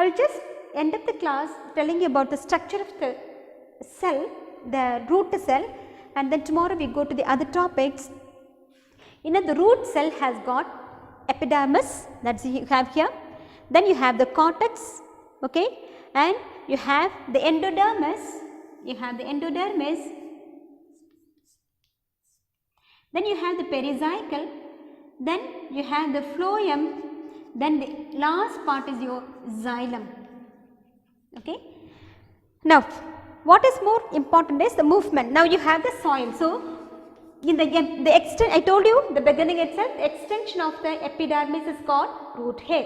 will just end up the class telling you about the structure of the cell, the root cell, and then tomorrow we go to the other topics. The root cell has got epidermis, that is you have here, then you have the cortex, okay, and you have the endodermis, then you have the pericycle, then you have the phloem, then the last part is your xylem, okay. Now, what is more important is the movement. Now, you have the soil. So, in the extent, I told you the beginning itself, the extension of the epidermis is called root hair,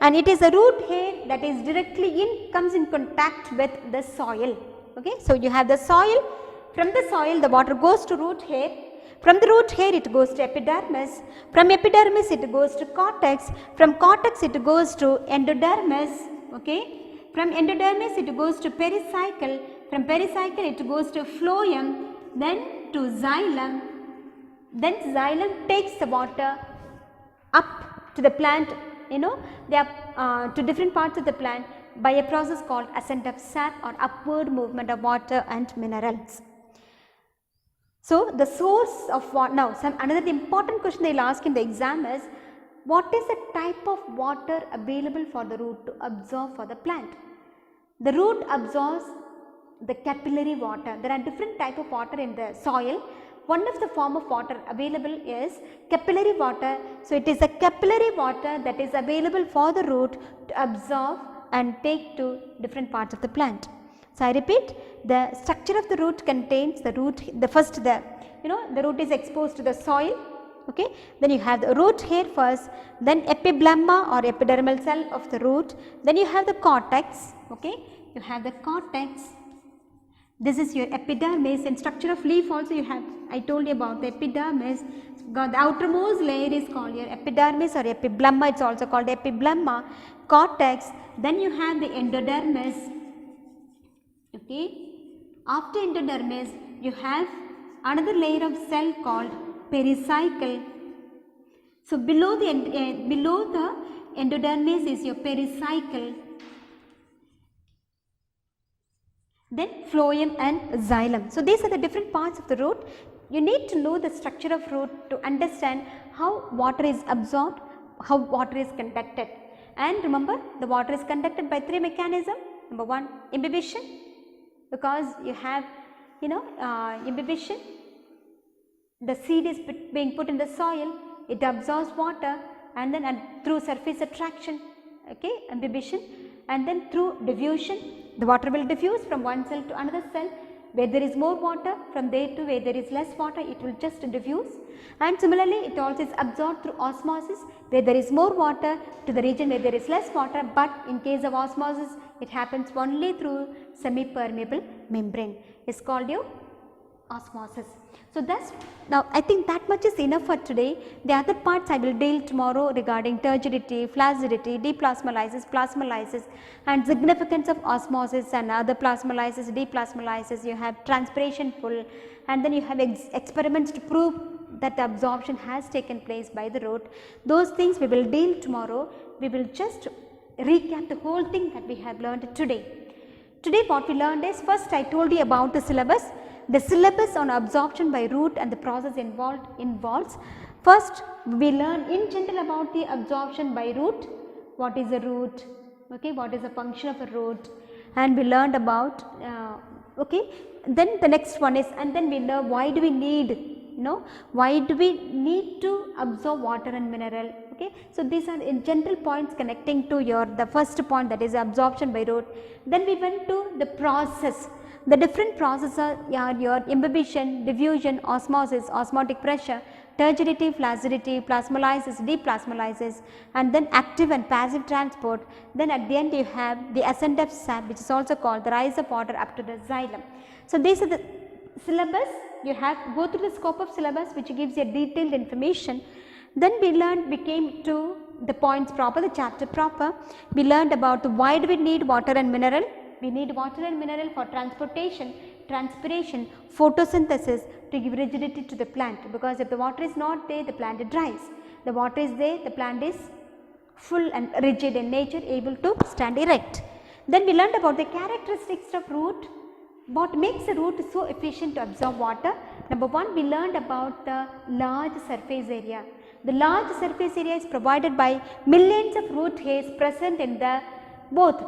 and it is a root hair that is directly comes in contact with the soil, okay. So, you have the soil, from the soil the water goes to root hair, from the root hair it goes to epidermis, from epidermis it goes to cortex, from cortex it goes to endodermis, okay. From endodermis it goes to pericycle, from pericycle it goes to phloem, then to xylem, then xylem takes the water up to the plant, they are to different parts of the plant by a process called ascent of sap or upward movement of water and minerals. So, the source of water, now another important question they will ask in the exam is, what is the type of water available for the root to absorb for the plant? The root absorbs the capillary water. There are different type of water in the soil. One of the form of water available is capillary water. So, it is a capillary water that is available for the root to absorb and take to different parts of the plant. So, I repeat, the structure of the root contains the root, the root is exposed to the soil, okay. Then you have the root hair first, then epiblemma or epidermal cell of the root, then you have the cortex, okay. You have the cortex, this is your epidermis, and structure of leaf also you have, I told you about the epidermis. The outermost layer is called your epidermis or epiblemma, it is also called epiblemma, cortex, then you have the endodermis, okay. After endodermis you have another layer of cell called pericycle. So, below the endodermis is your pericycle, then phloem and xylem. So, these are the different parts of the root. You need to know the structure of root to understand how water is absorbed, how water is conducted. And remember, the water is conducted by 3 mechanisms. Number 1, imbibition, because you have imbibition, the seed is being put in the soil, it absorbs water, and then through surface attraction, okay, imbibition, and then through diffusion, the water will diffuse from one cell to another cell. Where there is more water, from there to where there is less water, it will just diffuse. And similarly, it also is absorbed through osmosis, where there is more water to the region where there is less water, but in case of osmosis, it happens only through semi-permeable membrane. It is called your osmosis. So, thus now I think that much is enough for today. The other parts I will deal tomorrow regarding turgidity, flaccidity, deplasmolysis, plasmolysis, and significance of osmosis and other plasmolysis, deplasmolysis. You have transpiration pull, and then you have experiments to prove that the absorption has taken place by the root. Those things we will deal tomorrow. We will just recap the whole thing that we have learned today. Today what we learned is, first I told you about the syllabus. The syllabus on absorption by root and the process involves, first we learn in general about the absorption by root, what is a root, okay, what is the function of a root, and we learned about, okay, then the next one is, and then we learn why do we need, why do we need to absorb water and mineral, okay. So, these are in general points connecting to the first point, that is absorption by root. Then we went to the process. The different processes are your imbibition, diffusion, osmosis, osmotic pressure, turgidity, flaccidity, plasmolysis, deplasmolysis, and then active and passive transport. Then at the end you have the ascent of sap, which is also called the rise of water up to the xylem. So, these are the syllabus. You have go through the scope of syllabus, which gives you detailed information. Then we came to the points proper, the chapter proper. We learned about why do we need water and mineral. We need water and mineral for transportation, transpiration, photosynthesis, to give rigidity to the plant, because if the water is not there, the plant dries. The water is there, the plant is full and rigid in nature, able to stand erect. Then we learned about the characteristics of root. What makes a root so efficient to absorb water? Number one, we learned about the large surface area. The large surface area is provided by millions of root hairs present in the both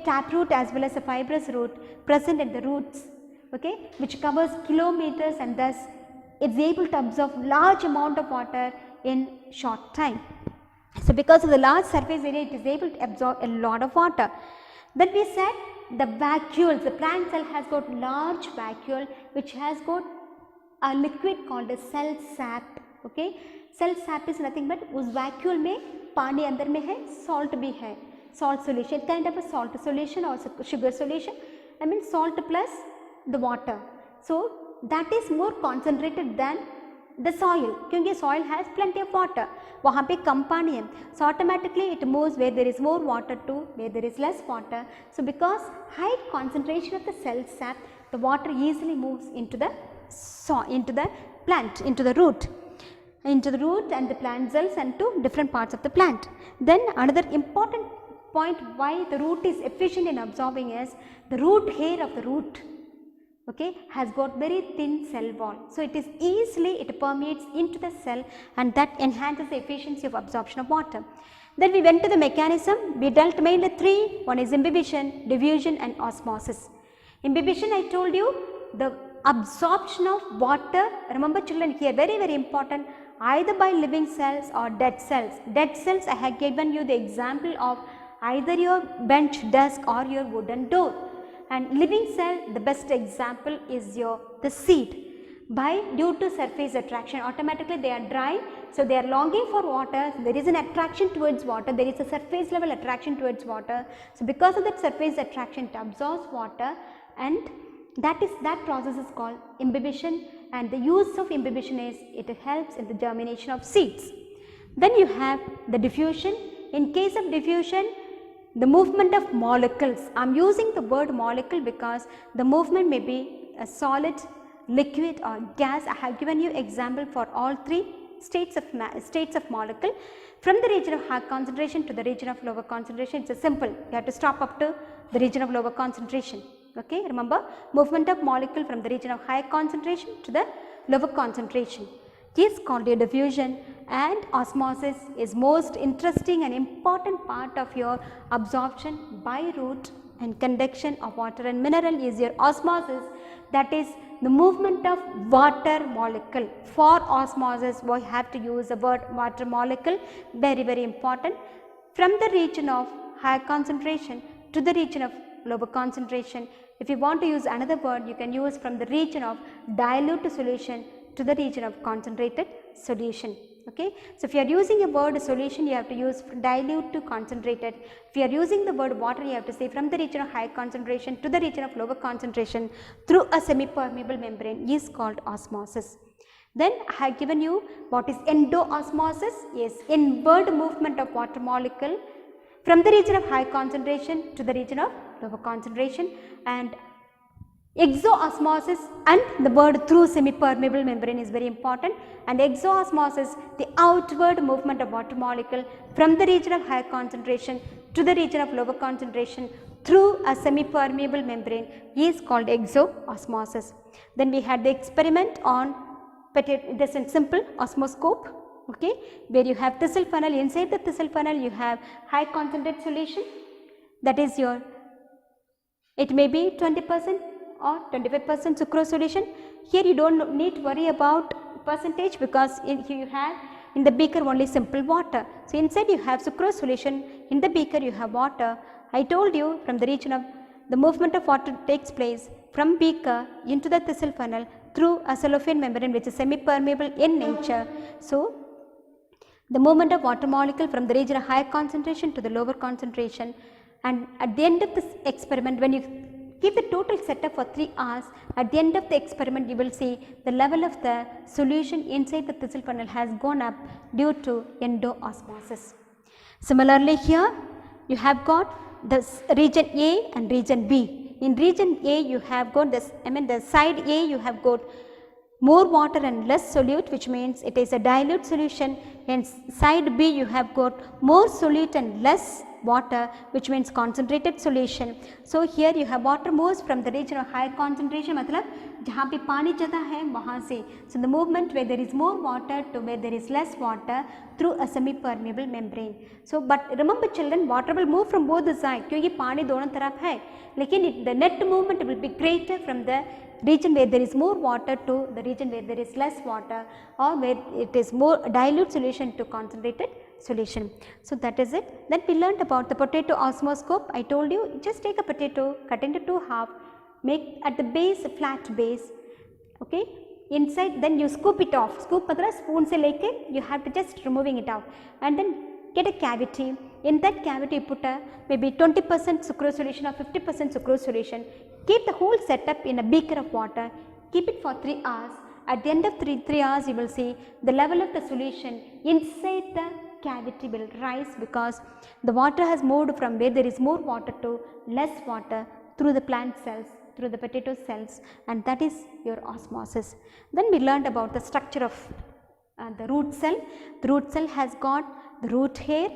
taproot as well as the fibrous root present in the roots, okay, which covers kilometers, and thus it is able to absorb large amount of water in short time. So, because of the large surface area, it is able to absorb a lot of water. Then we said the vacuoles, the plant cell has got large vacuole which has got a liquid called a cell sap, okay. Cell sap is nothing but उस vacuole में पानी अंदर में है, salt भी है, salt solution, kind of a salt solution or sugar solution, I mean salt plus the water. So, that is more concentrated than the soil, क्योंकि soil has plenty of water, वहाँ पे कम पानी है, so automatically it moves where there is more water to where there is less water. So, because high concentration of the cell sap, the water easily moves into the plant, into the root and the plant cells and to different parts of the plant. Then another important point why the root is efficient in absorbing is the root hair of the root, okay, has got very thin cell wall. So, it permeates into the cell, and that enhances the efficiency of absorption of water. Then we went to the mechanism. We dealt mainly three. One is imbibition, diffusion and osmosis. Imbibition, I told you, the absorption of water, remember children here, very very important, either by living cells or dead cells. Dead cells, I have given you the example of either your bench desk or your wooden door. And living cell, the best example is the seed. Due to surface attraction, automatically they are dry, so they are longing for water. There is an attraction towards water, there is a surface level attraction towards water. So, because of that surface attraction, it absorbs water, and that process is called imbibition, and the use of imbibition is it helps in the germination of seeds. Then you have the diffusion. In case of diffusion, the movement of molecules, I am using the word molecule because the movement may be a solid, liquid or gas. I have given you example for all three states of molecule. From the region of high concentration to the region of lower concentration, it is simple, you have to stop up to the region of lower concentration. Okay, remember, movement of molecule from the region of high concentration to the lower concentration is called a diffusion, and osmosis is most interesting and important part of your absorption by root and conduction of water and mineral is your osmosis, that is the movement of water molecule. For osmosis, we have to use the word water molecule, very very important. From the region of high concentration to the region of lower concentration, if you want to use another word, you can use from the region of dilute solution to the region of concentrated solution. Okay. So, if you are using a word solution, you have to use dilute to concentrated. If you are using the word water, you have to say from the region of high concentration to the region of lower concentration through a semi-permeable membrane is called osmosis. Then I have given you what is endo osmosis, is inward movement of water molecule from the region of high concentration to the region of lower concentration, and Exo osmosis, and the word through semi-permeable membrane is very important, and exo osmosis, the outward movement of water molecule from the region of high concentration to the region of lower concentration through a semi-permeable membrane is called exo osmosis. Then we had the experiment on this in simple osmoscope, okay, where you have thistle funnel. Inside the thistle funnel you have high concentrated solution, that is your, it may be 20% or 25% sucrose solution. Here you do not need to worry about percentage because you have in the beaker only simple water. So, inside you have sucrose solution, in the beaker you have water. I told you from the region of the movement of water takes place from beaker into the thistle funnel through a cellophane membrane which is semi-permeable in nature. So, the movement of water molecule from the region of higher concentration to the lower concentration, and at the end of this experiment, when you keep the total setup for 3 hours, at the end of the experiment you will see the level of the solution inside the thistle funnel has gone up due to endo osmosis. Similarly, here you have got this region A and region B. In region A you have got this, the side A you have got more water and less solute, which means it is a dilute solution. And side B you have got more solute and less water, which means concentrated solution. So here you have water moves from the region of higher concentration, मतलब जहाँ पे पानी ज़्यादा है वहाँ से. So the movement where there is more water to where there is less water through a semi-permeable membrane. So but remember children, water will move from both the sides क्योंकि पानी दोनों तरफ है, लेकिन the net movement will be greater from the region where there is more water to the region where there is less water, or where it is more dilute solution to concentrated solution. So that is it. Then we learned about the potato osmoscope. I told you, just take a potato, cut into two half, make at the base a flat base, okay. Inside then you scoop it off. Scoop matlab spoon se leke you have to just removing it out, and then get a cavity. In that cavity you put a maybe 20% sucrose solution or 50% sucrose solution. Keep the whole setup in a beaker of water. Keep it for 3 hours. At the end of 3 hours you will see the level of the solution inside the cavity will rise, because the water has moved from where there is more water to less water through the plant cells, through the potato cells, and that is your osmosis. Then we learned about the structure of the root cell. The root cell has got the root hair,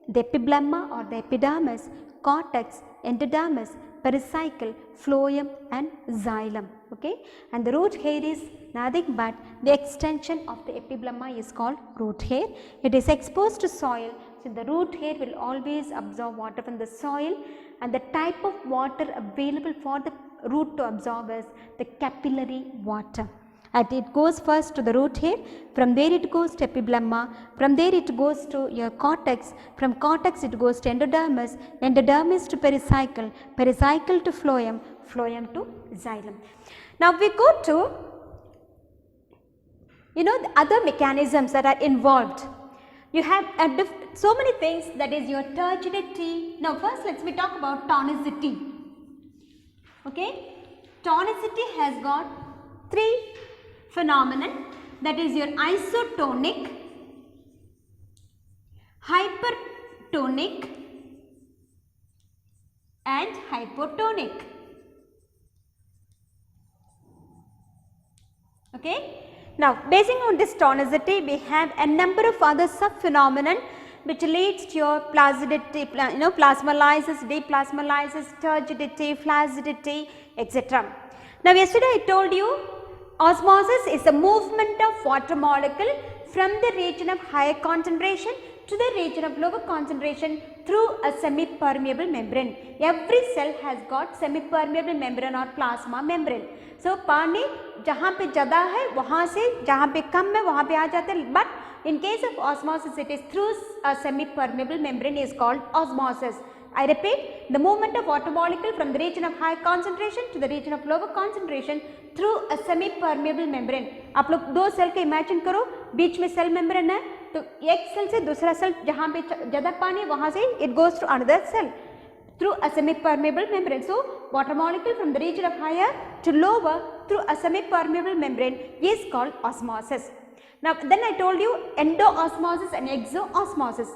the epiblema or the epidermis, cortex, endodermis, pericycle, phloem and xylem, okay. And the root hair is nothing but the extension of the epiblema is called root hair. It is exposed to soil, so the root hair will always absorb water from the soil, and the type of water available for the root to absorb is the capillary water. And it goes first to the root hair, from there it goes to epiblema, from there it goes to your cortex, from cortex it goes to endodermis, endodermis to pericycle, pericycle to phloem, phloem to xylem. Now we go to, the other mechanisms that are involved. You have so many things, that is your turgidity. Now first we talk about tonicity, okay. Tonicity has got 3 phenomenon, that is your isotonic, hypertonic and hypotonic, okay. Now basing on this tonicity we have a number of other sub-phenomenon which leads to your plasmodity, plasmolysis, deplasmolysis, turgidity, flaccidity, etc. Now yesterday I told you osmosis is the movement of water molecule from the region of higher concentration to the region of lower concentration through a semi-permeable membrane. Every cell has got semi-permeable membrane or plasma membrane. So पानी जहाँ पे ज़्यादा है वहाँ से जहाँ पे कम है वहाँ पे आ जाते हैं, but in case of osmosis it is through a semi-permeable membrane is called osmosis. I repeat, the movement of water molecule from the region of high concentration to the region of lower concentration through a semi-permeable membrane. आप लोग 2 cell का imagine करो, बीच में cell membrane है, तो एक cell से दूसरा सेल जहाँ पे ज़्यादा पानी वहाँ से it goes to another cell through a semi-permeable membrane. So water molecule from the region of higher to lower through a semi-permeable membrane is called osmosis. Now then I told you endo osmosis and exo osmosis.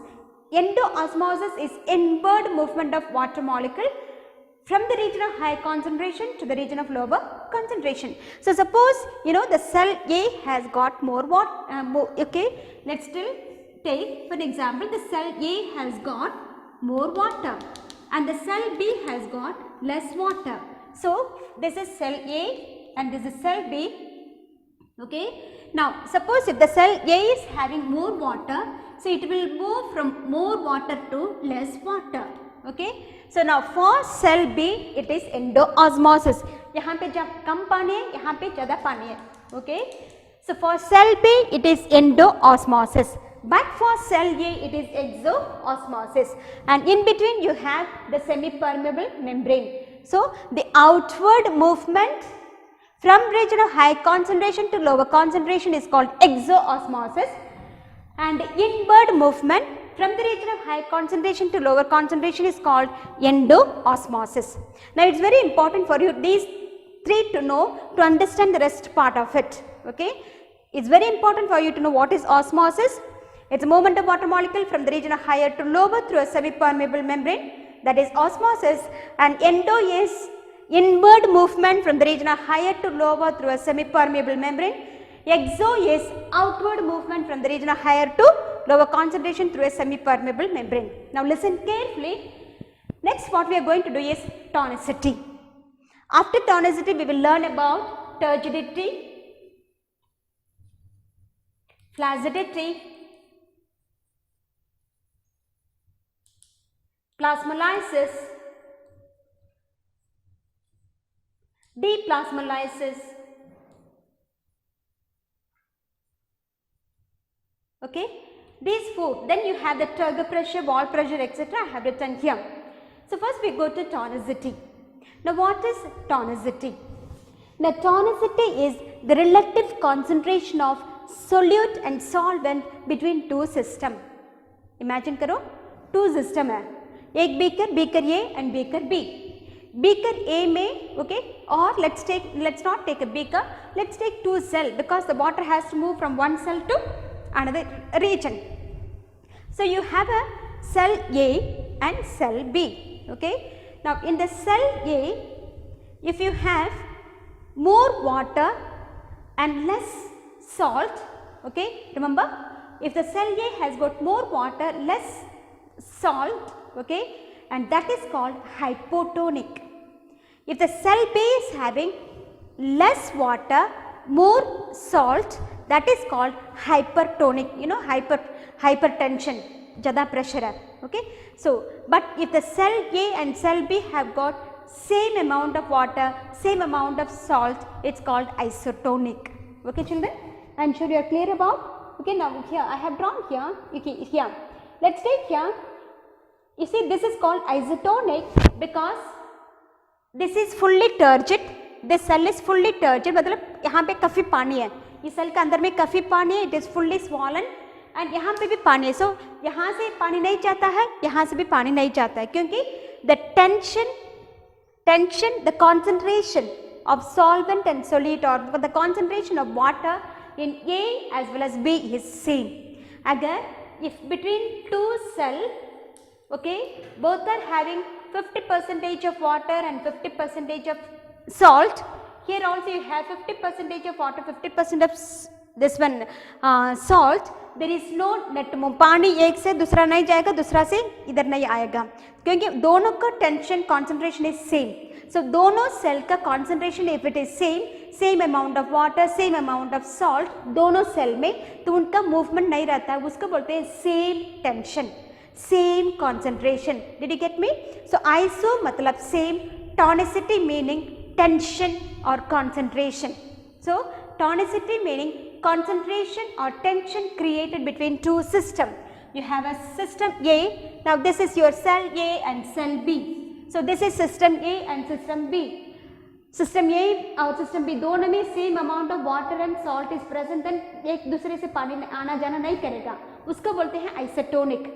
Endo osmosis is inward movement of water molecule from the region of high concentration to the region of lower concentration. So suppose the cell A has got more water, okay, let's still take for example the cell A has got more water and the cell B has got less water. So this is cell A and this is cell B, okay. Now suppose if the cell A is having more water, so it will move from more water to less water, okay. So now for cell B it is endo osmosis. यहाँ पे जब कम पानी है, यहाँ पे ज़्यादा पानी है, okay. So for cell B it is endo osmosis, but for cell A it is exo osmosis, and in between you have the semi-permeable membrane. So the outward movement from region of high concentration to lower concentration is called exo osmosis, and inward movement from the region of high concentration to lower concentration is called endo osmosis. Now it is very important for you these 3 to know to understand the rest part of it, okay. It is very important for you to know what is osmosis. It is a movement of water molecule from the region of higher to lower through a semi-permeable membrane, that is osmosis, and endo is inward movement from the region of higher to lower through a semi-permeable membrane. Exo is outward movement from the region of higher to lower concentration through a semi-permeable membrane. Now listen carefully. Next what we are going to do is tonicity. After tonicity we will learn about turgidity, flaccidity, plasmolysis, deplasmolysis, okay. These four, then you have the Turgid pressure, wall pressure, etc. I have written here. So first we go to tonicity. Now what is tonicity? Now tonicity is the relative concentration of solute and solvent between two systems. Imagine करो two system है, एक beaker A and beaker B. Beaker A में, okay, or let's not take a beaker, let's take two cell because the water has to move from one cell to another region. So you have a cell A and cell B, okay. Now in the cell A, if you have more water and less salt, okay, remember if the cell A has got more water, less salt, okay, and that is called hypotonic. If the cell B is having less water, more salt, that is called hypertonic, you know, hypertension, jada pressure hai, okay. So, but if the cell A and cell B have got same amount of water, same amount of salt, it's called isotonic, okay children. I am sure you are clear about, okay. Now here I have drawn here, okay, here, let's take here, you see this is called isotonic because this is fully turgid, this cell is fully turgid, मतलब यहाँ पे काफ़ी पानी है, इस cell के अंदर में काफ़ी पानी है, it is fully swollen and यहाँ पे भी पानी है, so यहाँ से पानी नहीं जाता है, यहाँ से भी पानी नहीं जाता है, क्योंकि the tension, the concentration of solvent and solute or the concentration of water in A as well as B is same. अगर if between two cell, okay, both are having 50% of water and 50% of salt, here also you have 50% of water, 50% of this one salt, there is no net move, पानी एक से दूसरा नहीं जाएगा, दूसरा से इधर नहीं आएगा, क्योंकि दोनों का tension concentration is same. So दोनों cell का concentration if it is same amount of water, same amount of salt, दोनों cell में, तो उनका movement नहीं रहता है, उसको बोलते हैं same tension, same concentration. Did you get me? So iso matlab same, tonicity meaning tension or concentration. So tonicity meaning concentration or tension created between two systems. You have a system A, now this is your cell A and cell B. So this is system A and system B. System A और system B दोनों में same amount of water and salt is present and एक दूसरे से पानी आना जाना नहीं करेगा, उसको बोलते हैं isotonic.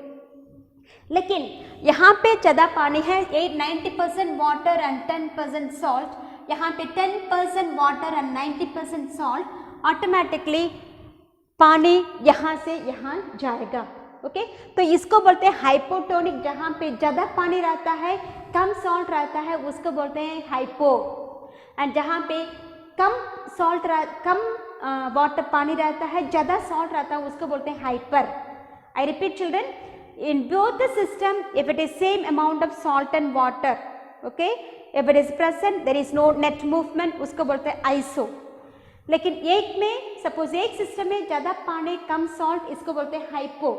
लेकिन यहाँ पे ज़्यादा पानी है, 90% water and 10% salt, यहाँ पे 10% water and 90% salt, ऑटोमेटिकली पानी यहाँ से यहाँ जाएगा, ओके. तो इसको बोलते हैं हाइपोटोनिक, जहाँ पे ज़्यादा पानी रहता है, कम सॉल्ट रहता है, उसको बोलते हैं हाइपो, एंड जहाँ पे कम वाटर पानी रहता है, ज़्यादा सॉल्ट रहता है, उसको बोलते हैं hyper. I repeat children, in both the system, if it is same amount of salt and water, okay, if it is present, there is no net movement, उसको बोलते हैं iso. लेकिन एक में, suppose एक system में ज़्यादा पानी कम salt, इसको बोलते हैं hypo.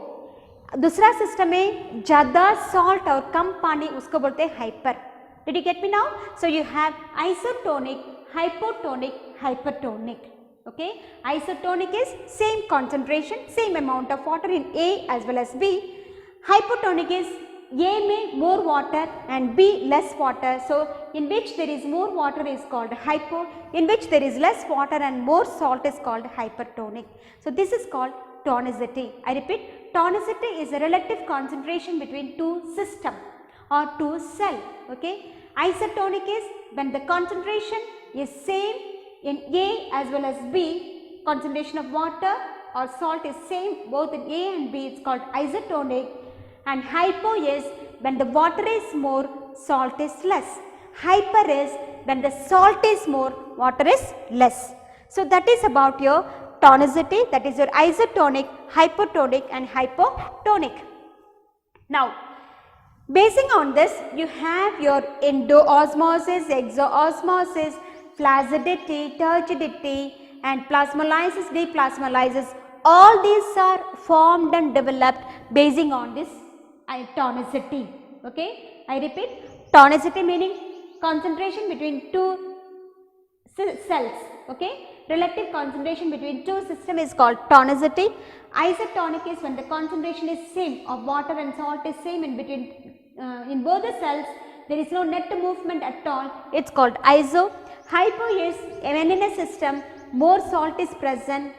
दूसरा system में ज़्यादा salt और कम पानी, उसको बोलते हैं hyper. Did you get me now? So you have isotonic, hypotonic, hypertonic. Okay, isotonic is same concentration, same amount of water in A as well as B. Hypotonic is A में more water and B less water. So in which there is more water is called hypo, in which there is less water and more salt is called hypertonic. So this is called tonicity. I repeat, tonicity is a relative concentration between two systems or two cells. Okay, isotonic is when the concentration is same in A as well as B, concentration of water or salt is same both in A and B, it's called isotonic. And hypo is when the water is more, salt is less. Hyper is when the salt is more, water is less. So that is about your tonicity, that is your isotonic, hypertonic and hypotonic. Now, basing on this, you have your endo osmosis, exo osmosis, flaccidity, turgidity and plasmolysis, deplasmolysis. All these are formed and developed basing on this tonicity. Okay, I repeat, tonicity meaning concentration between two cells. Okay, relative concentration between two systems is called tonicity. Isotonic is when the concentration is same of water and salt is same in between in both the cells, there is no net movement at all, it is called iso. Hypo is when in a system more salt is present,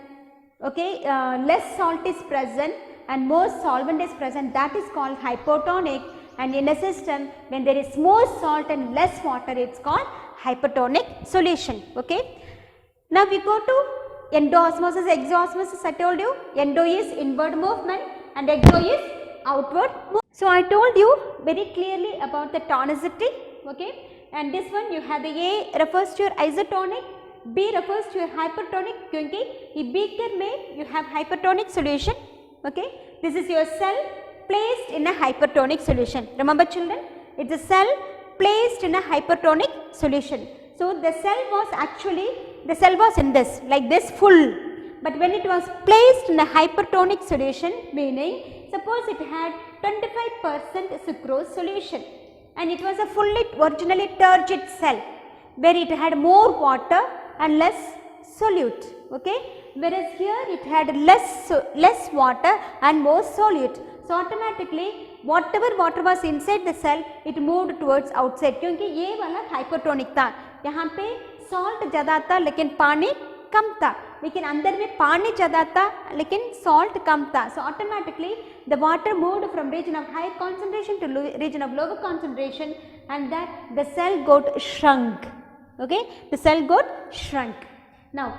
okay, less salt is present and more solvent is present, that is called hypotonic. And in a system when there is more salt and less water, it is called hypertonic solution. Okay. Now we go to endo osmosis, exo osmosis. I told you endo is inward movement and exo is outward movement. So I told you very clearly about the tonicity. Okay. And this one you have the A refers to your isotonic, B refers to your hypertonic क्योंकि ये beaker में you have hypertonic solution. Okay. This is your cell placed in a hypertonic solution. Remember children, it is a cell placed in a hypertonic solution. So the cell was in this, like this full, but when it was placed in a hypertonic solution, meaning suppose it had 25% sucrose solution and it was a fully originally turgid cell where it had more water and less solute, okay, whereas here it had less water and more solute. So automatically whatever water was inside the cell, it moved towards outside क्योंकि ये वाला hypertonic था, यहाँ पे salt ज़्यादा था लेकिन पानी कम था, लेकिन अंदर में पानी ज़्यादा था लेकिन salt कम था. So automatically the water moved from region of high concentration to region of lower concentration and that the cell got shrunk. Okay, the cell got shrunk. Now,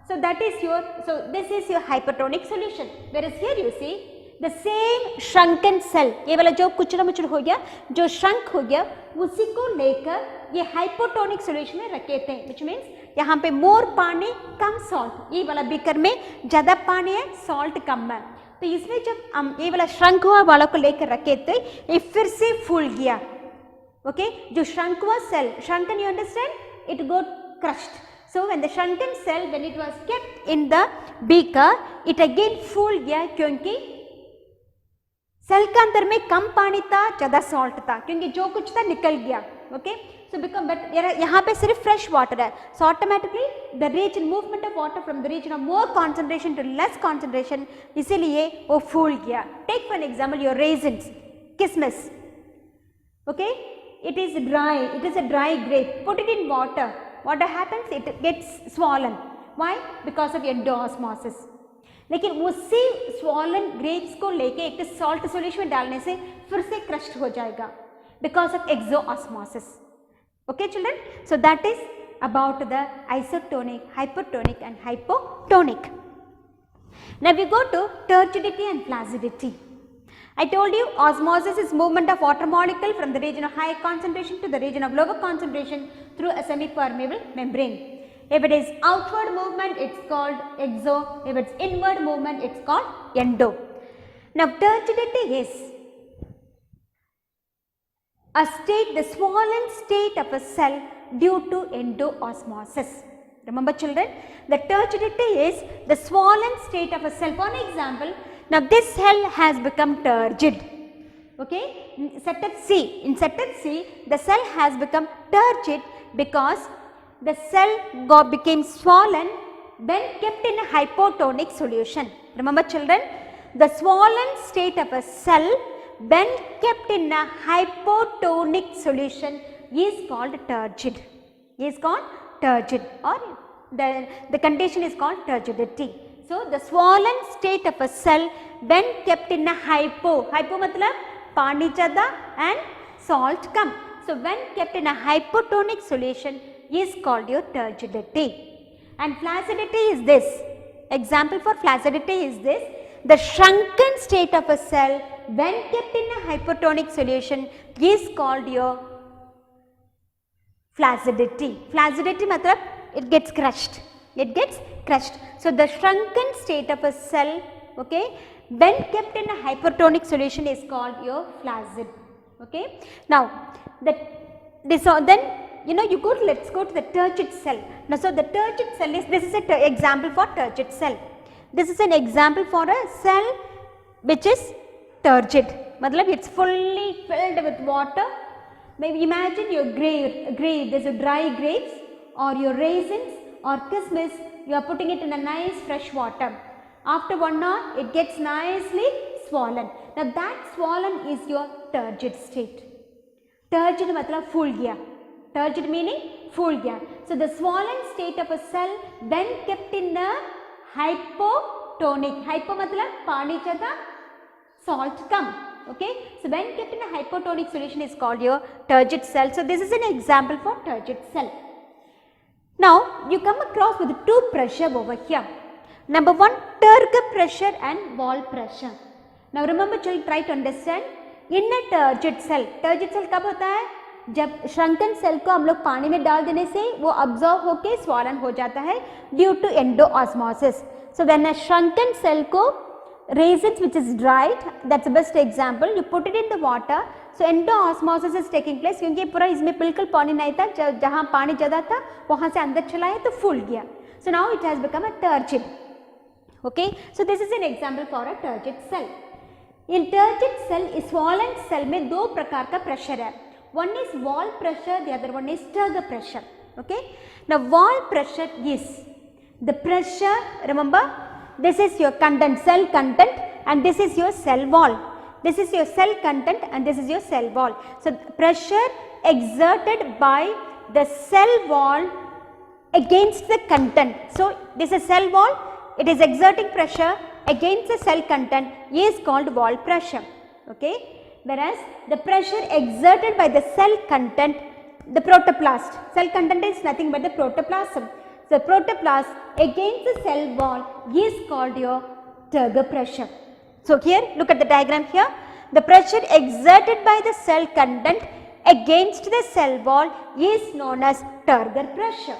so that is your, so this is your hypertonic solution, whereas here you see the same shrunken cell, ये वाला जो कुचड़ा मुचड़ हो गया, जो shrunk हो गया, उसी को लेकर ये hypotonic solution में रखे थे, which means यहाँ पे more पानी कम salt, ये वाला beaker में ज़्यादा पानी है, salt कम है, तो इसमें जब हम ये वाला shrunk हुआ वाला को लेकर रखे थे, ये फिर से फूल गया, okay, जो shrunk हुआ cell, shrunken you understand, it got crushed. So when the shrunken cell, when it was kept in the beaker, it again फूल गया क्योंकि सेल के अंदर में कम पानी था, ज़्यादा सॉल्ट था, क्योंकि जो कुछ था निकल गया. ओके, सो बिकम बट यहाँ पे सिर्फ फ्रेश वाटर है, so automatically the region movement of water from the region of more concentration to less concentration, इसीलिए वो फूल गया. Take for example your raisins, किसमिस. Okay, it is a dry grape, put it in water, what happens, it gets swollen. Why? Because of endo osmosis. लेकिन उसी swollen grapes को लेके एक salt solution में डालने से फिर से crushed हो जाएगा because of exo osmosis. Okay children, so that is about the isotonic, hypertonic and hypotonic. Now we go to turgidity and flaccidity. I told you osmosis is movement of water molecule from the region of high concentration to the region of lower concentration through a semi-permeable membrane. If it is outward movement, it is called exo. If it is inward movement, it is called endo. Now turgidity is a state, the swollen state of a cell due to endo osmosis. Remember children, the turgidity is the swollen state of a cell. For example, now this cell has become turgid. Okay, in set C, the cell has become turgid because the cell became swollen when kept in a hypotonic solution. Remember children, the swollen state of a cell when kept in a hypotonic solution is called turgid. Is called turgid, or the condition is called turgidity. So the swollen state of a cell when kept in a hypo matlab पानी ज़्यादा and salt come. So when kept in a hypotonic solution is called your turgidity. And flaccidity is this. Example for flaccidity is this. The shrunken state of a cell when kept in a hypotonic solution is called your Flaccidity. Flaccidity matlab it gets crushed. It gets crushed. So, the shrunken state of a cell, okay, when kept in a hypertonic solution is called your flaccid. Okay. Now, then you know, let's go to the turgid cell. Now, so the turgid cell is, this is an example for turgid cell. This is an example for a cell which is turgid. Matlab it's fully filled with water. Maybe imagine your grape, there's a dry grapes or your raisins or kismis, you are putting it in a nice fresh water. After 1 hour, it gets nicely swollen. Now, that swollen is your turgid state. Turgid matlab full gaya. Turgid meaning full gaya. So, the swollen state of a cell when kept in a hypotonic. Hypo matlab pani jagah salt come. Okay. So, when kept in a hypotonic solution is called your turgid cell. So, this is an example for turgid cell. Now, you come across with 2 pressure over here. Number 1, Turgid pressure and wall pressure. Now, remember children, try to understand. In a turgid cell कब होता है? जब shrunken cell को हम लोग पानी में डाल देने से वो absorb होके swollen हो जाता है due to endo osmosis. So, when a shrunken cell को raisins which is dried, that's the best example, you put it in the water. So, endo osmosis is taking place क्योंकि पूरा इसमें बिल्कुल पानी नहीं था, जहाँ पानी ज़्यादा था वहाँ से अंदर चला है तो फूल गया. So, now it has become a turgid. Okay. So, this is an example for a turgid cell. In turgid cell, swollen cell में 2 प्रकार का pressure है. One is wall pressure, the other one is Turgid pressure. Okay. Now, wall pressure is the pressure, remember, this is your content, cell content, and this is your cell wall. This is your cell content and this is your cell wall. So, pressure exerted by the cell wall against the content. So, this is cell wall, it is exerting pressure against the cell content is called wall pressure. Okay. Whereas, the pressure exerted by the cell content, the protoplast, cell content is nothing but the protoplasm. So, protoplast against the cell wall is called your Turgid pressure. So, here look at the diagram here, the pressure exerted by the cell content against the cell wall is known as Turgid pressure.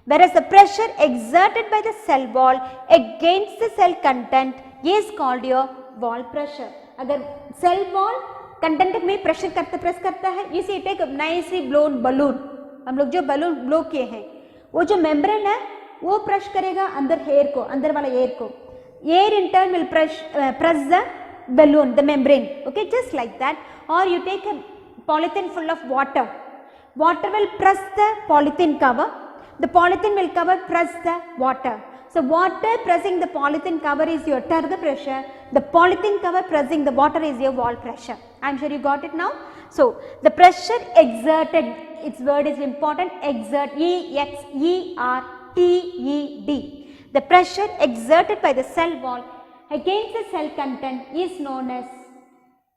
Whereas, the pressure exerted by the cell wall against the cell content is called your wall pressure. अगर cell wall content में pressure press करता है, you see it take a nicely blown balloon. हम लोग जो balloon blow किए हैं, वो जो membrane है, वो press करेगा अंदर air को, अंदर वाला air को. Air in turn will press the balloon, the membrane. Okay, just like that. Or you take a polythene full of water. Water will press the polythene cover. The polythene will press the water. So, water pressing the polythene cover is your Turgid pressure. The polythene cover pressing the water is your wall pressure. I am sure you got it now. So, the pressure exerted, its word is important, exert, E-X-E-R-T-E-D. The pressure exerted by the cell wall against the cell content is known as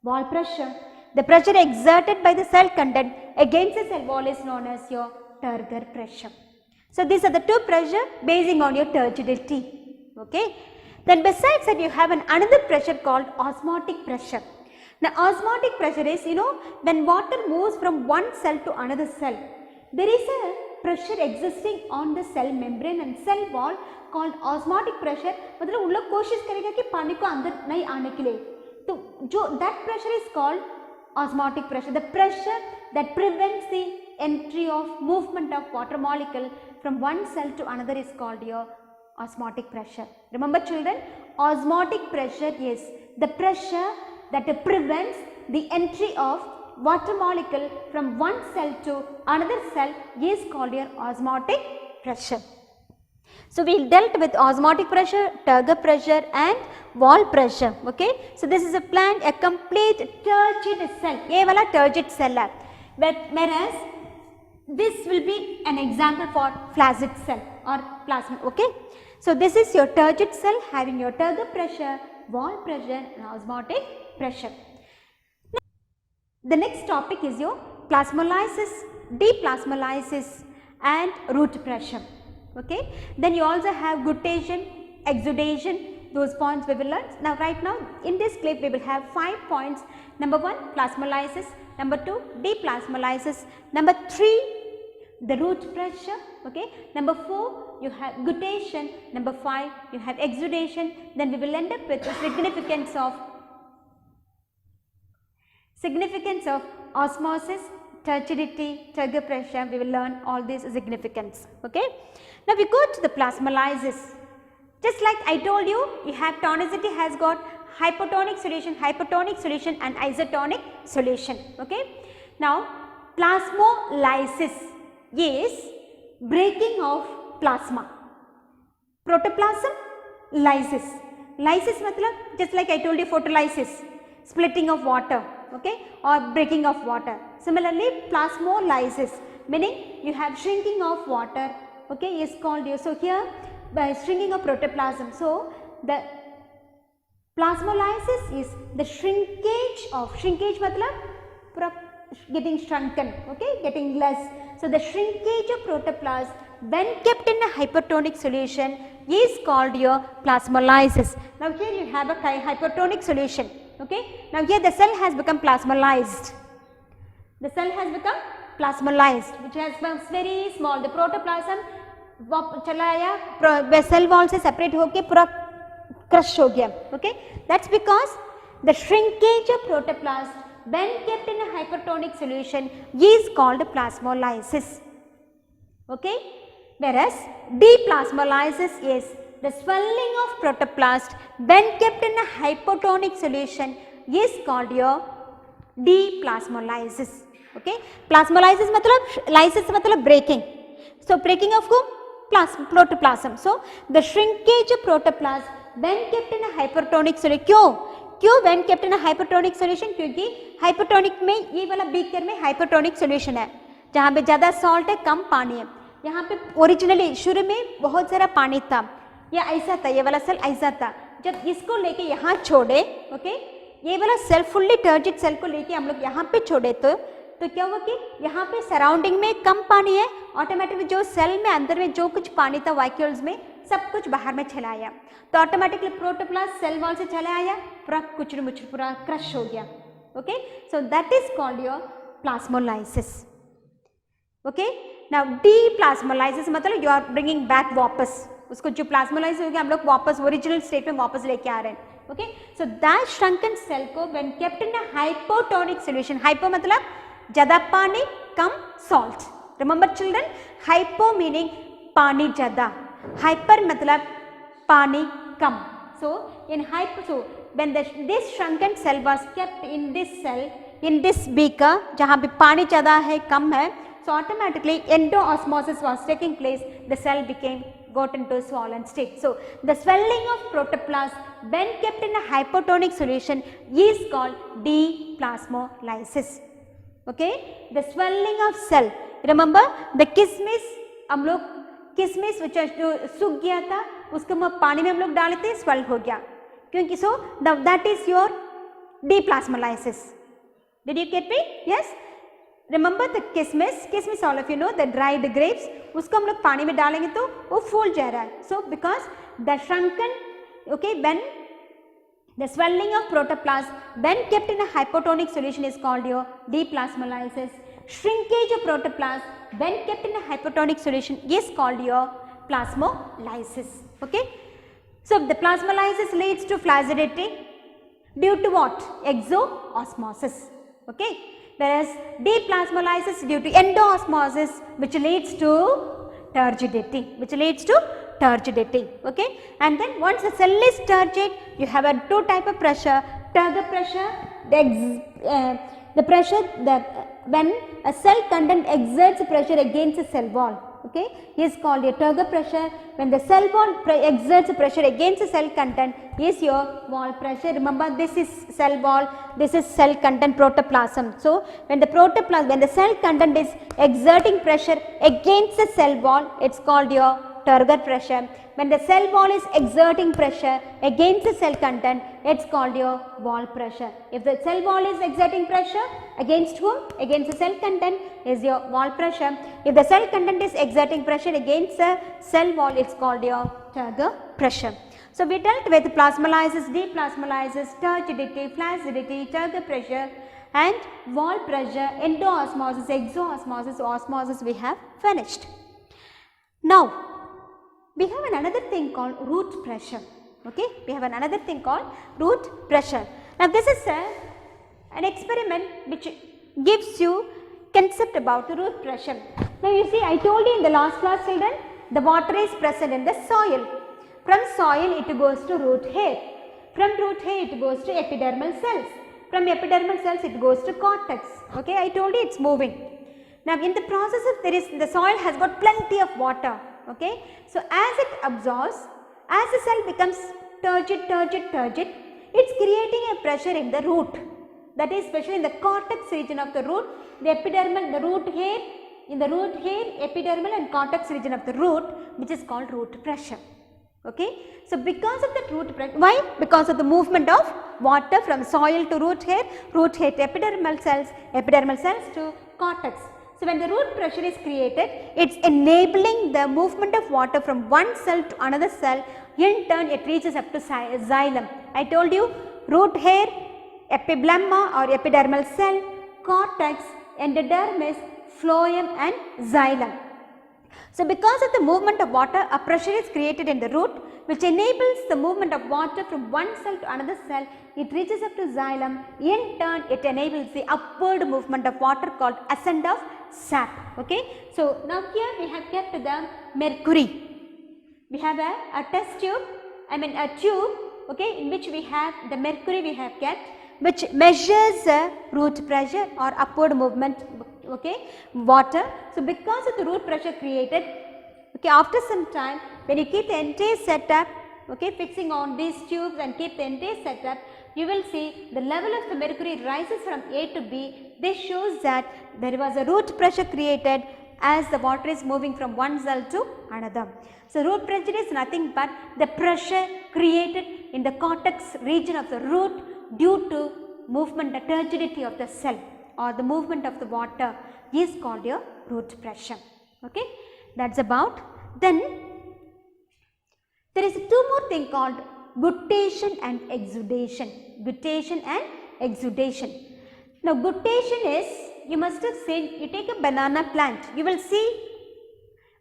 wall pressure. The pressure exerted by the cell content against the cell wall is known as your Turgid pressure. So, these are the 2 pressure basing on your turgidity. Okay. Then besides that, you have another pressure called osmotic pressure. Now, osmotic pressure is, you know, when water moves from one cell to another cell, there is a pressure existing on the cell membrane and cell wall called osmotic pressure. मतलब उन लोग कोशिश करेगा कि पानी को अंदर नहीं आने के लिए, तो जो that pressure is called osmotic pressure. The pressure that prevents the entry of movement of water molecule from one cell to another is called your osmotic pressure. Remember children, osmotic pressure is the pressure that prevents the entry of water molecule from one cell to another cell is called your osmotic pressure. So, we dealt with osmotic pressure, Turgid pressure and wall pressure. Okay. So, this is a complete turgid cell. ये वाला turgid cell है. Whereas, this will be an example for flaccid cell or plasma. Okay. So, this is your turgid cell having your Turgid pressure, wall pressure and osmotic pressure. Now, the next topic is your plasmolysis, deplasmolysis and root pressure. Okay. Then you also have guttation, exudation, those points we will learn. Now, right now in this clip we will have 5 points. Number 1, plasmolysis. Number 2, deplasmolysis. Number 3, the root pressure, okay. Number 4 you have guttation, number 5 you have exudation, then we will end up with the significance of osmosis, turgidity, turgid pressure. We will learn all these significance, okay. Now we go to the plasmolysis. Just like I told you, you have tonicity has got hypotonic solution and isotonic solution, okay. Now plasmolysis is breaking of plasma. Protoplasm lysis. Lysis matlab just like I told you, photolysis, splitting of water, okay, or breaking of water. Similarly plasmolysis meaning you have shrinking of water, okay, is called you. So here by shrinking of protoplasm. So the plasmolysis is the shrinkage matlab getting shrunken, okay, getting less. So the shrinkage of protoplasm when kept in a hypertonic solution is called your plasmolysis. Now here you have a hypertonic solution, okay. Now here the cell has become plasmolyzed. The cell has become plasmolyzed, which has become very small. The protoplasm चला आया, cell wall से separate होके पूरा crush हो गया, okay. That's because the shrinkage of protoplasm when kept in a hypertonic solution is called plasmolysis, okay. Whereas deplasmolysis is the swelling of protoplasm when kept in a hypotonic solution is called your deplasmolysis, okay. Plasmolysis matlab lysis matlab breaking. So breaking of whom? Protoplasm. So the shrinkage of protoplasm when kept in a hypertonic solution. क्यों when kept in a hypertonic solution? क्योंकि hypertonic में ये वाला beaker में hypertonic solution है जहाँ पे ज़्यादा salt है, कम पानी है. यहाँ पे ओरिजिनली शुरू में बहुत सारा पानी था, या ऐसा था, ये वाला सेल ऐसा था. जब इसको लेके यहाँ छोड़े, ओके, ये वाला सेल फुल्ली टर्जिड सेल को लेके हम लोग यहाँ पे छोड़े तो क्या हुआ कि यहाँ पे सराउंडिंग में कम पानी है, ऑटोमेटिकली जो सेल में अंदर में जो कुछ पानी था वैक्यूल्स में सब कुछ बाहर में चला आया. तो ऑटोमेटिकली प्रोटोप्लास्ट सेल वॉल से चला आया, पूरा कुचर मुचर पूरा क्रश हो गया, okay. So that is called your plasmolysis, okay. Now deplasmolysis मतलब यू आर ब्रिंगिंग बैक वापस उसको, जो प्लाज्मोलाइज हो गया हम लोग वापस ओरिजिनल स्टेट में वापस लेके आ रहे हैं, okay. So that shrunken cell को when kept in a hypotonic solution, hypo मतलब ज़्यादा पानी कम salt. Remember children, hypo meaning पानी ज़्यादा, हाइपर मतलब पानी कम. So in hypo, so when this shrunken cell was kept in this cell, in this beaker जहाँ पे पानी ज़्यादा है कम है, so automatically endo osmosis was taking place, the cell got into swollen state. So the swelling of protoplasm when kept in a hypotonic solution is called deplasmolysis, okay. The swelling of cell, remember the किशमिश, हम लोग किशमिश जो सूख गया था उसको हम पानी में हम लोग डाले थे, स्वेल हो गया, क्योंकि सो that is your deplasmolysis. Did you get me? Yes. Remember the किशमिश all of you know, the dried grapes, उसको हम लोग पानी में डालेंगे तो वो फूल जा रहा है. So because the shrunken, okay, when the swelling of protoplasm when kept in a hypotonic solution is called your deplasmolysis. Shrinkage of protoplasm when kept in a hypotonic solution is called your plasmolysis, okay. So the plasmolysis leads to flaccidity due to what? Exo-osmosis, okay. Whereas deplasmolysis due to endo-osmosis, which leads to turgidity, okay. And then once the cell is turgid, you have a two type of pressure, turgid pressure, the pressure that when a cell content exerts pressure against the cell wall, okay, is called your turgid pressure. When the cell wall exerts pressure against the cell content is your wall pressure. Remember, this is cell wall, this is cell content protoplasm. So when the cell content is exerting pressure against the cell wall, it's called your turgid pressure. When the cell wall is exerting pressure against the cell content, it's called your wall pressure. If the cell wall is exerting pressure against whom? Against the cell content is your wall pressure. If the cell content is exerting pressure against the cell wall, it's called your turgid pressure. So we dealt with plasmolysis, deplasmolysis, turgidity, flaccidity, turgid pressure, and wall pressure, endo osmosis, exo osmosis, osmosis we have finished. Now, we have another thing called root pressure. Okay, we have another thing called root pressure. Now, this is an experiment which gives you concept about the root pressure. Now, you see, I told you in the last class, children, the water is present in the soil. From soil, it goes to root hair. From root hair, it goes to epidermal cells. From epidermal cells, it goes to cortex. Okay, I told you it's moving. Now, in the process of the soil has got plenty of water. Okay, so as it absorbs, as the cell becomes turgid, it's creating a pressure in the root. That is, especially in the cortex region of the root, the epidermal, the root hair, in the root hair, epidermal and cortex region of the root, which is called root pressure. Okay, so because of that root pressure, why? Because of the movement of water from soil to root hair to epidermal cells to cortex. So, when the root pressure is created, it is enabling the movement of water from one cell to another cell. In turn, it reaches up to xylem. I told you, root hair, epiblemma or epidermal cell, cortex, endodermis, phloem and xylem. So, because of the movement of water, a pressure is created in the root which enables the movement of water from one cell to another cell. It reaches up to xylem. In turn, it enables the upward movement of water called ascent of sap. Okay. So, now here we have kept the mercury. We have a test tube, a tube, okay, in which we have the mercury we have kept, which measures root pressure or upward movement, okay, water. So, because of the root pressure created, okay, after some time when you keep the entire setup, okay, fixing on these tubes and keep the entire setup, you will see the level of the mercury rises from A to B. This shows that there was a root pressure created as the water is moving from one cell to another. So, root pressure is nothing but the pressure created in the cortex region of the root due to movement, the turgidity of the cell or the movement of the water is called your root pressure. Okay, that is about. Then there is two more thing called guttation and exudation. Guttation and exudation. Now, guttation is, you must have seen, you take a banana plant, you will see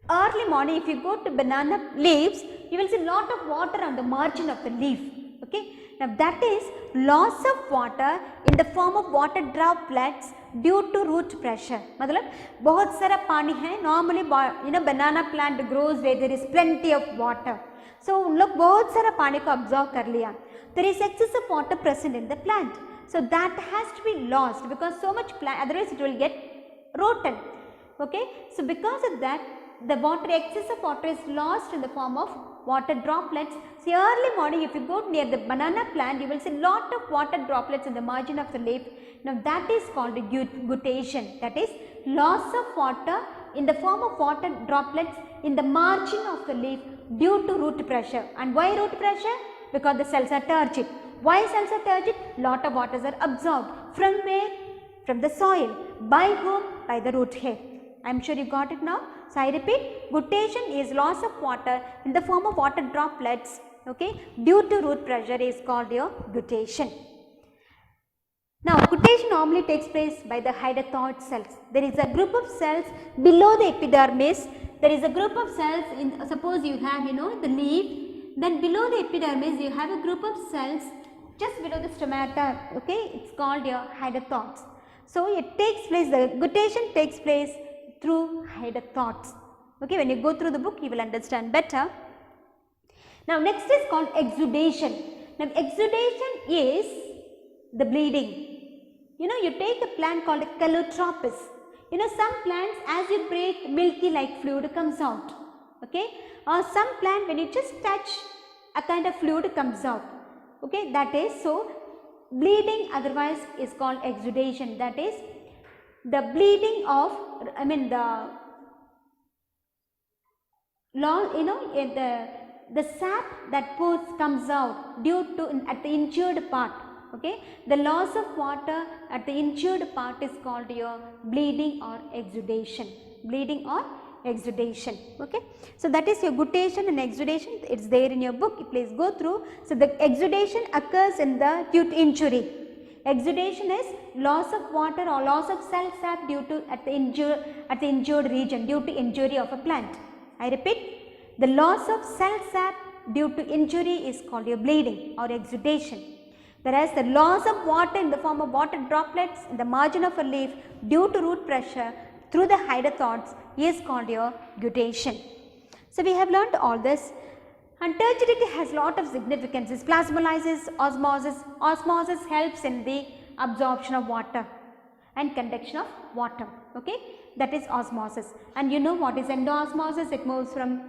early morning if you go to banana leaves, you will see lot of water on the margin of the leaf. Okay. Now, that is loss of water in the form of water droplets due to root pressure. मतलब बहुत सारा पानी है, normally banana plant grows where there is plenty of water. So, उन लोग बहुत सारा पानी को absorb कर लिया. There is excess of water present in the plant. So, that has to be lost because so much plant, otherwise it will get rotten. Okay. So, because of that, the water, excess of water is lost in the form of water droplets. See, early morning if you go near the banana plant, you will see lot of water droplets in the margin of the leaf. Now, that is called guttation, that is loss of water in the form of water droplets in the margin of the leaf due to root pressure. And why root pressure? Because the cells are turgid. Why cells are turgid? Lot of waters are absorbed. From where? From the soil. By whom? By the root hair. I am sure you got it now. So, I repeat, guttation is loss of water in the form of water droplets, okay, due to root pressure is called your guttation. Now, guttation normally takes place by the hydatoid cells. There is a group of cells below the epidermis. There is a group of cells, suppose you have, the leaf, then below the epidermis you have a group of cells just below the stomata, okay, it is called your hydatoids. So, it takes place, the guttation takes place through hydatoids. Okay, when you go through the book, you will understand better. Now, next is called exudation. Now, exudation is the bleeding. You take a plant called a calotropis. Some plants, as you break, milky like fluid comes out. Okay, or some plant, when you just touch, a kind of fluid comes out. Okay, that is, so bleeding otherwise is called exudation. That is the bleeding of, the sap that comes out due to at the injured part. Okay, the loss of water at the injured part is called your bleeding or exudation. Bleeding or exudation. Okay, so that is your guttation and exudation. It is there in your book. Please go through. So, the exudation occurs in the due to injury. Exudation is loss of water or loss of cell sap due to at the injured region due to injury of a plant. I repeat, the loss of cell sap due to injury is called your bleeding or exudation. Whereas the loss of water in the form of water droplets in the margin of a leaf due to root pressure through the hydrothods is called your gudation. So, we have learned all this, and turgidity has lot of significances. Plasmolysis, osmosis. Osmosis helps in the absorption of water and conduction of water, okay. That is osmosis. And you know what is endo osmosis? It moves from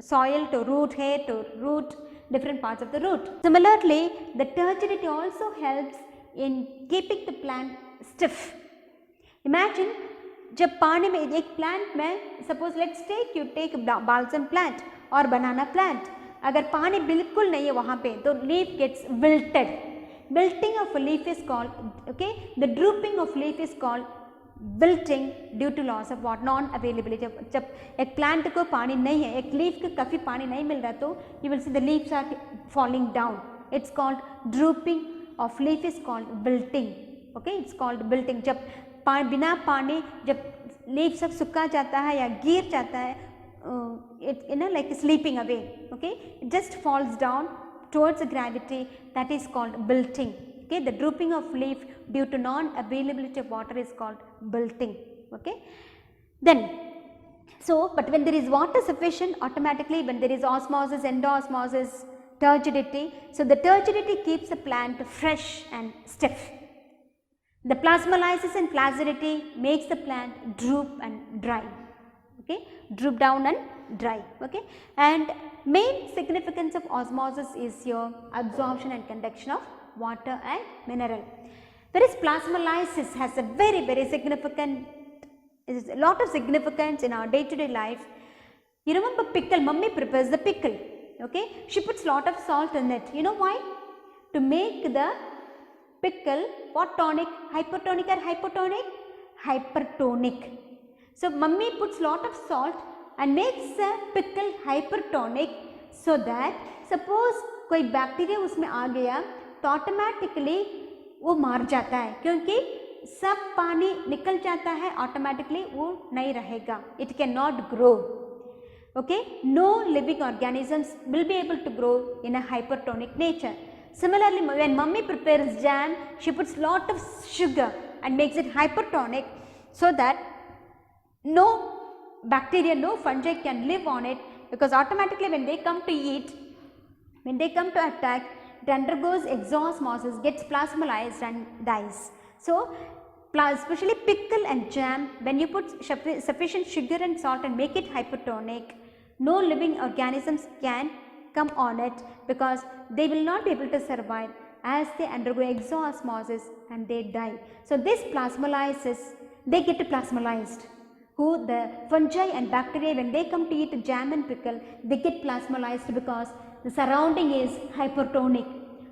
soil to root hair to root, different parts of the root. Similarly, the turgidity also helps in keeping the plant stiff. Imagine जब पानी में एक plant में suppose let's take you take balsam plant और banana plant, अगर पानी बिल्कुल नहीं है वहाँ पे तो leaf gets wilted. Wilting of leaf is called, okay, the drooping of leaf is called wilting due to loss of water, non availability. जब एक प्लांट को पानी नहीं है, एक लीफ को काफ़ी पानी नहीं मिल रहा तो you will see the leaves are falling down. It's called drooping of leaf is called wilting, okay, it's called wilting. जब बिना पानी जब लीफ सब सूखा जाता है या गिर जाता है, it like sleeping away, okay, it just falls down towards the gravity, that is called wilting, okay. The drooping of leaf due to non availability of water is called wilting, okay. Then but when there is water sufficient, automatically when there is osmosis, endo osmosis, turgidity, so the turgidity keeps the plant fresh and stiff. The plasmolysis and flagellity makes the plant droop and dry, okay, droop down and dry, okay. And main significance of osmosis is your absorption and conduction of water and mineral. Whereas plasmolysis has a very significant, is a lot of significance in our day-to-day life. You remember pickle, mummy prepares the pickle, okay, she puts lot of salt in it. You know why? To make the pickle what tonic, hypertonic or hypotonic? Hypertonic. So, mummy puts lot of salt and makes the pickle hypertonic so that suppose कोई bacteria उसमें आ गया तो automatically वो मर जाता है, क्योंकि सब पानी निकल जाता है, ऑटोमेटिकली वो नहीं रहेगा, it cannot grow, okay. No living organisms will be able to grow in a hypertonic nature. Similarly, when mummy prepares jam, she puts lot of sugar and makes it hypertonic so that no bacteria, no fungi can live on it, because automatically when they come to eat, when they come to attack, it undergoes exosmosis, gets plasmolyzed and dies. So, especially pickle and jam, when you put sufficient sugar and salt and make it hypertonic, no living organisms can come on it, because they will not be able to survive as they undergo exosmosis and they die. So, this plasmolysis, they get plasmolyzed. Who the fungi and bacteria, when they come to eat jam and pickle, they get plasmolyzed because the surrounding is hypertonic.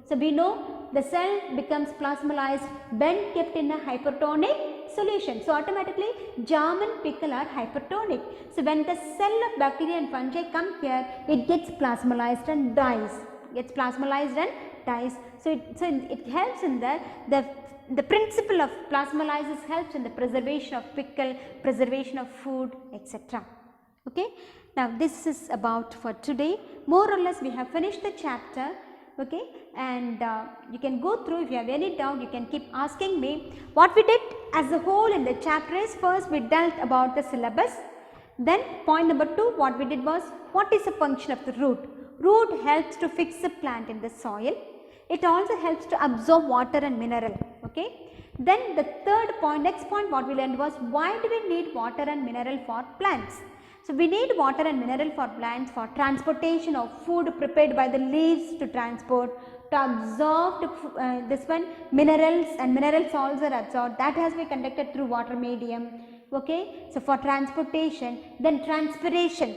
So, we know the cell becomes plasmolyzed when kept in a hypertonic solution. So, automatically jam and pickle are hypertonic. So, when the cell of bacteria and fungi come here, it gets plasmolyzed and dies, gets plasmolyzed and dies. So, it helps in the principle of plasmolysis helps in the preservation of pickle, preservation of food, etc. Okay. Now, this is about for today. More or less we have finished the chapter, okay, and you can go through. If you have any doubt, you can keep asking me. What we did as a whole in the chapter is, first we dealt about the syllabus. Then point number 2, what we did was, what is the function of the root? Root helps to fix the plant in the soil. It also helps to absorb water and mineral, okay. Then the third point, next point what we learned was, why do we need water and mineral for plants? So, we need water and mineral for plants for transportation of food prepared by the leaves to transport, to absorb this one minerals, and mineral salts are absorbed, that has been conducted through water medium, okay. So, for transportation, then transpiration,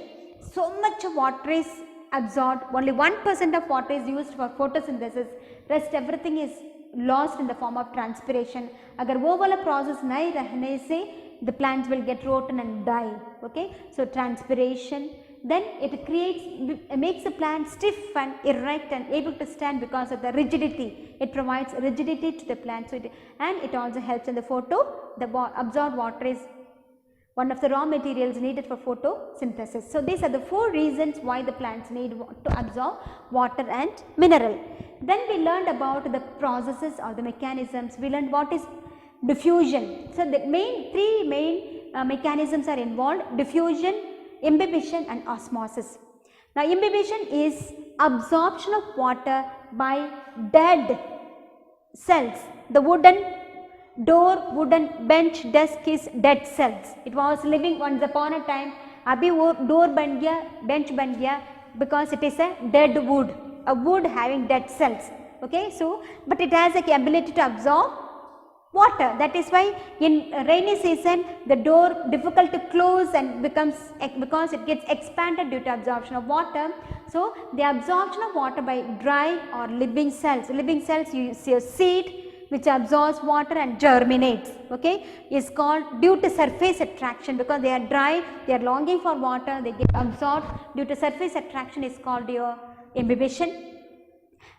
so much of water is absorbed, only 1% of water is used for photosynthesis, rest everything is lost in the form of transpiration. Agar wo wala process nahi rehne se, the plants will get rotten and die, okay. So, transpiration, then it makes the plant stiff and erect and able to stand because of the rigidity. It provides rigidity to the plant, so and it also helps in the absorbed water is one of the raw materials needed for photosynthesis. So these are the 4 reasons why the plants need to absorb water and mineral. Then we learned about the processes or the mechanisms. We learned what is diffusion. So the 3 main mechanisms are involved: diffusion, imbibition and osmosis. Now imbibition is absorption of water by dead cells. The wooden door, wooden bench, desk is dead cells. It was living once upon a time. Abhi wo door ban gaya, bench ban gaya, because it is a dead wood, a wood having dead cells. Okay, so but it has the ability to absorb water. That is why in rainy season the door difficult to close and becomes, because it gets expanded due to absorption of water. So the absorption of water by dry or living cells. Living cells, you see a seed which absorbs water and germinates, okay, is called due to surface attraction, because they are dry, they are longing for water, they get absorbed due to surface attraction, is called your imbibition.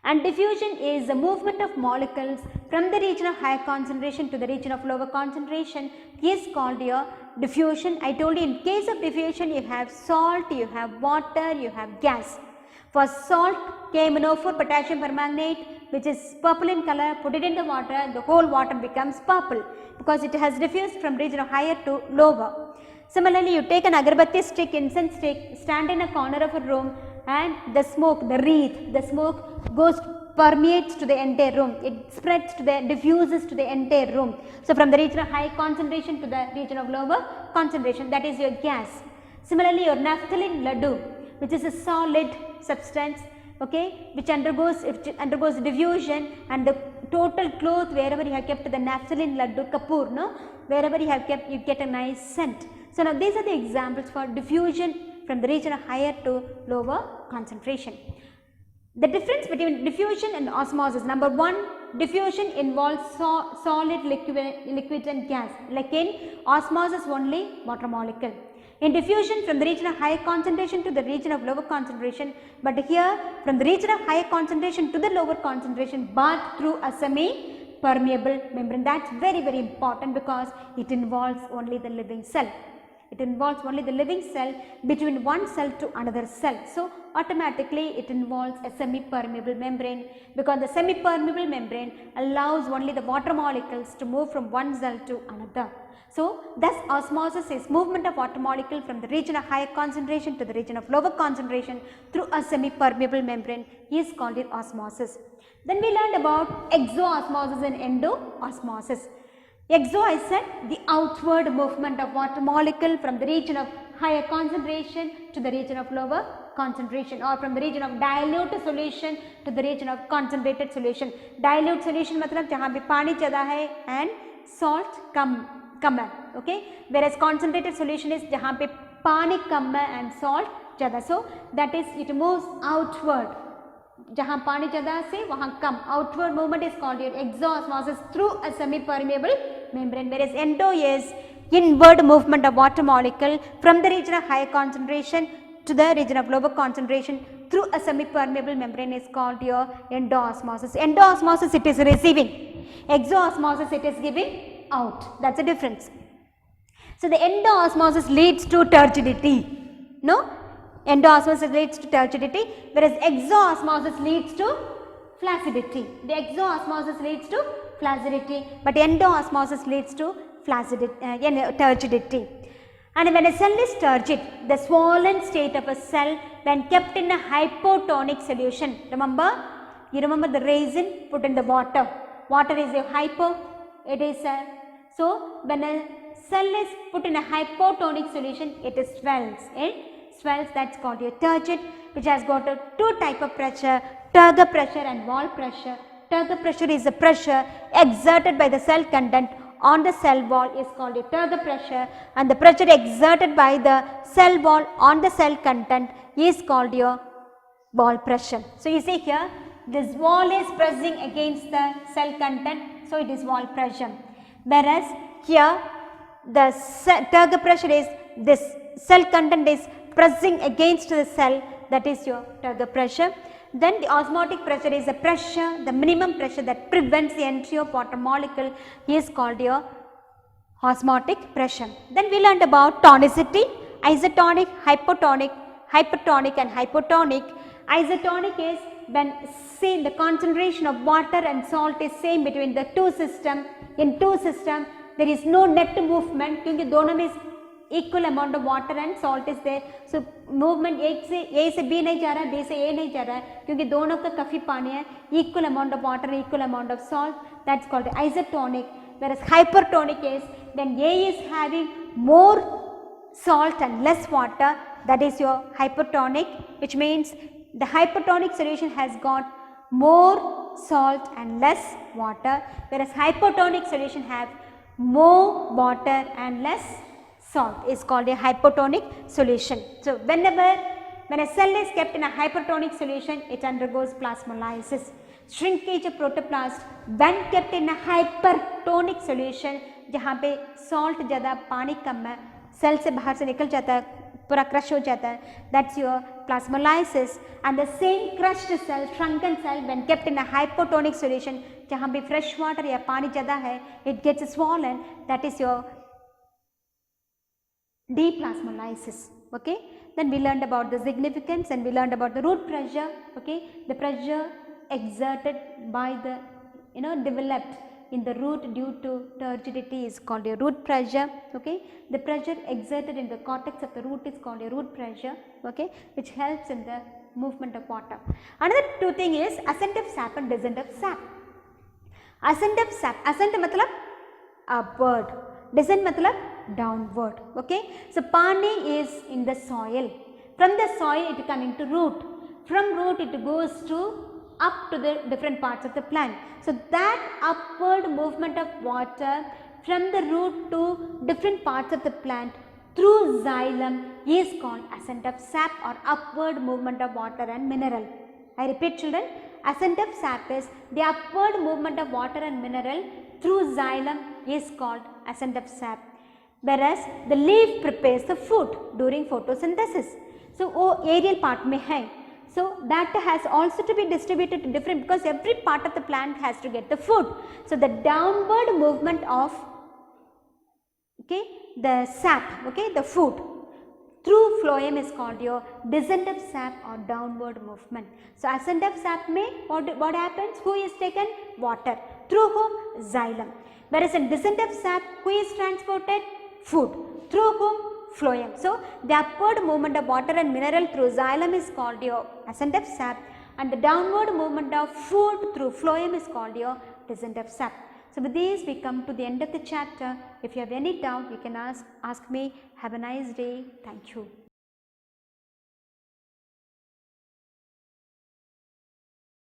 And diffusion is the movement of molecules from the region of higher concentration to the region of lower concentration, is called your diffusion. I told you, in case of diffusion you have salt, you have water, you have gas. For salt, KMNO4 potassium permanganate, which is purple in color, put it in the water, the whole water becomes purple because it has diffused from region of higher to lower. Similarly, you take an agarbatti stick, incense stick, stand in a corner of a room, and the smoke, the wreath, the smoke permeates to the entire room. It spreads to diffuses to the entire room. So from the region of high concentration to the region of lower concentration, that is your gas. Similarly, your naphthalene laddu, which is a solid substance, okay, which undergoes diffusion, and the total cloth, wherever you have kept the naphthalene laddu, kapoor, no, wherever you have kept, you get a nice scent. So now these are the examples for diffusion from the region of higher to lower concentration. The difference between diffusion and osmosis: number 1, diffusion involves solid, liquid and gas, like in osmosis only water molecule. In diffusion, from the region of higher concentration to the region of lower concentration, but here from the region of higher concentration to the lower concentration, but through a semi-permeable membrane. That's very, very important, because it involves only the living cell. It involves only the living cell between one cell to another cell. So automatically it involves a semi-permeable membrane, because the semi-permeable membrane allows only the water molecules to move from one cell to another. So thus osmosis is movement of water molecule from the region of higher concentration to the region of lower concentration through a semi-permeable membrane, is called it osmosis. Then we learned about exo-osmosis and endo-osmosis. Exo, I said, the outward movement of water molecule from the region of higher concentration to the region of lower concentration, or from the region of dilute solution to the region of concentrated solution. Dilute solution matlab jahan pe pani zyada hai and salt kam hai, okay, whereas concentrated solution is jahan pe pani kam hai and salt zyada. So that is, it moves outward. जहाँ पानी ज़्यादा से वहाँ कम, outward movement is called your exo-osmosis through a semi-permeable membrane, whereas endo is inward movement of water molecule from the region of higher concentration to the region of lower concentration through a semi-permeable membrane, is called your endo-osmosis. Endo-osmosis, it is receiving. Exo-osmosis, it is giving out. That's the difference. So the endo-osmosis leads to turgidity, no? Endo-osmosis leads to turgidity, whereas exo-osmosis leads to flaccidity. The exo-osmosis leads to flaccidity, but endo-osmosis leads to turgidity. And when a cell is turgid, the swollen state of a cell when kept in a hypotonic solution. Remember, you remember the raisin put in the water. Water is a hypo, it is a, so when a cell is put in a hypotonic solution, it is swells, that's called your turgid, which has got a 2 type of pressure, Turgid pressure and wall pressure. Turgid pressure is the pressure exerted by the cell content on the cell wall, is called your Turgid pressure, and the pressure exerted by the cell wall on the cell content is called your wall pressure. So you see here, this wall is pressing against the cell content, so it is wall pressure, whereas here the Turgid pressure is, this cell content is pressing against the cell, that is your Turgid pressure. Then the osmotic pressure is the pressure, the minimum pressure that prevents the entry of water molecule is called your osmotic pressure. Then we learned about tonicity, isotonic, hypertonic and hypotonic. Isotonic is when same the concentration of water and salt is same between the two system. In two system there is no net movement क्योंकि दोनों में equal amount of water and salt is there. So movement A से B नहीं जा रहा है, B से A नहीं जा रहा है क्योंकि दोनों का काफ़ी पानी है, equal amount of water, equal amount of salt, that's called isotonic. Whereas hypertonic is when A is having more salt and less water, that is your hypertonic, which means the hypertonic solution has got more salt and less water, whereas hypotonic solution have more water and less salt, is called a hypotonic solution. So when a cell is kept in a hypertonic solution, it undergoes plasmolysis. Shrinkage of protoplast when kept in a hypertonic solution, जहाँ पे salt ज़्यादा पानी कम है, cell से बाहर से निकल जाता है, पूरा crush हो जाता है, that's your plasmolysis. And the same crushed cell, shrunken cell when kept in a hypotonic solution, जहाँ पे fresh water या पानी ज़्यादा है, it gets swollen, that is your deplasmolysis. Okay, then we learned about the significance and we learned about the root pressure. Okay, the pressure exerted by the developed in the root due to turgidity is called a root pressure. Okay, the pressure exerted in the cortex of the root is called a root pressure. Okay, which helps in the movement of water. Another two thing is ascent of sap and descent of sap. Ascent of sap, ascent matlab upward, descent matlab downward. Okay, so pani is in the soil, from the soil it coming to root, from root it goes to up to the different parts of the plant. So that upward movement of water from the root to different parts of the plant through xylem is called ascent of sap or upward movement of water and mineral. I repeat children, ascent of sap is the upward movement of water and mineral through xylem is called ascent of sap. Whereas the leaf prepares the food during photosynthesis. So वो aerial part में है. So that has also to be distributed to different, because every part of the plant has to get the food. So the downward movement of the sap, the food through phloem is called your descent of sap or downward movement. So ascent of sap में what happens? Who is taken? Water. Through whom? Xylem. Whereas in descent of sap, who is transported? Food. Through whom? Phloem. So the upward movement of water and mineral through xylem is called your ascent of sap, and the downward movement of food through phloem is called your descent of sap. So with this we come to the end of the chapter. If you have any doubt, you can ask me. Have a nice day. Thank you.